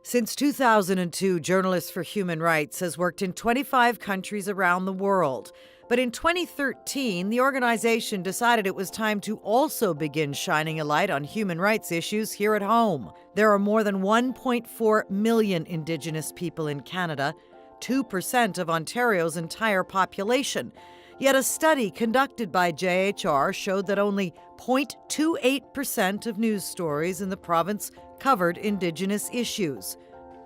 Since 2002, Journalists for Human Rights has worked in 25 countries around the world. But in 2013, the organization decided it was time to also begin shining a light on human rights issues here at home. There are more than 1.4 million Indigenous people in Canada, 2% of Ontario's entire population. Yet a study conducted by JHR showed that only 0.28% of news stories in the province covered Indigenous issues.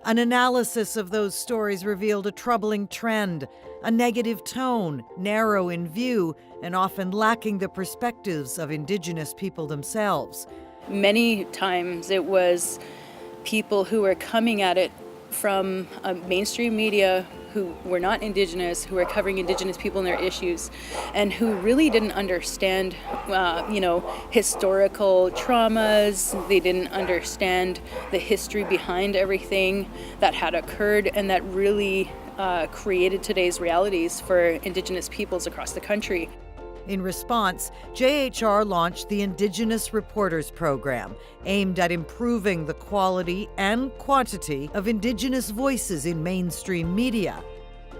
An analysis of those stories revealed a troubling trend, a negative tone, narrow in view, and often lacking the perspectives of Indigenous people themselves. Many times it was people who were coming at it from mainstream media who were not Indigenous, who were covering Indigenous people and their issues, and who really didn't understand, historical traumas. They didn't understand the history behind everything that had occurred and that really created today's realities for Indigenous peoples across the country. In response, JHR launched the Indigenous Reporters Program, aimed at improving the quality and quantity of Indigenous voices in mainstream media.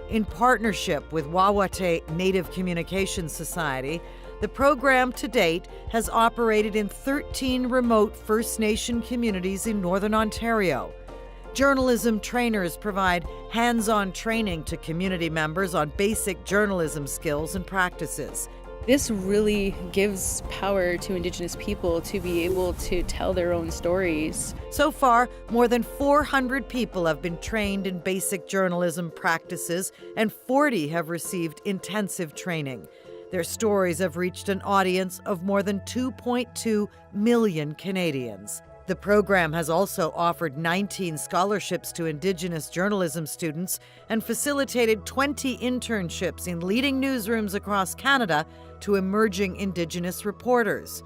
In partnership with Wawate Native Communications Society, the program to date has operated in 13 remote First Nation communities in Northern Ontario. Journalism trainers provide hands-on training to community members on basic journalism skills and practices. This really gives power to Indigenous people to be able to tell their own stories. So far, more than 400 people have been trained in basic journalism practices, and 40 have received intensive training. Their stories have reached an audience of more than 2.2 million Canadians. The program has also offered 19 scholarships to Indigenous journalism students and facilitated 20 internships in leading newsrooms across Canada to emerging Indigenous reporters.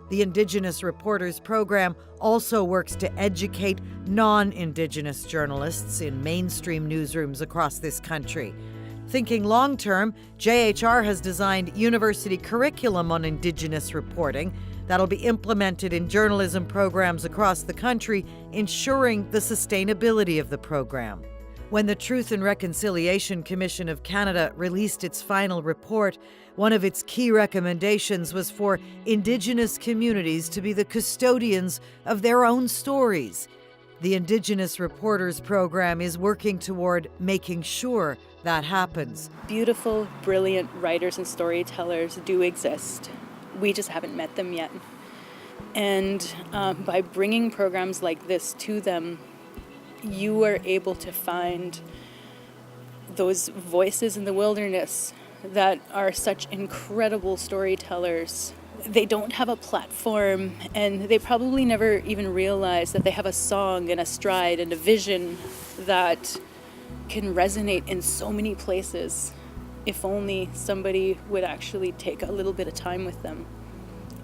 The Indigenous Reporters Program also works to educate non-Indigenous journalists in mainstream newsrooms across this country. Thinking long-term, JHR has designed university curriculum on Indigenous reporting that'll be implemented in journalism programs across the country, ensuring the sustainability of the program. When the Truth and Reconciliation Commission of Canada released its final report, one of its key recommendations was for Indigenous communities to be the custodians of their own stories. The Indigenous Reporters Program is working toward making sure that happens. Beautiful, brilliant writers and storytellers do exist. We just haven't met them yet. And by bringing programs like this to them, you are able to find those voices in the wilderness that are such incredible storytellers. They don't have a platform, and they probably never even realize that they have a song and a stride and a vision that can resonate in so many places if only somebody would actually take a little bit of time with them.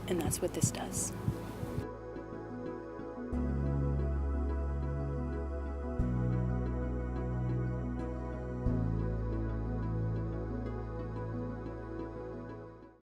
And that's what this does.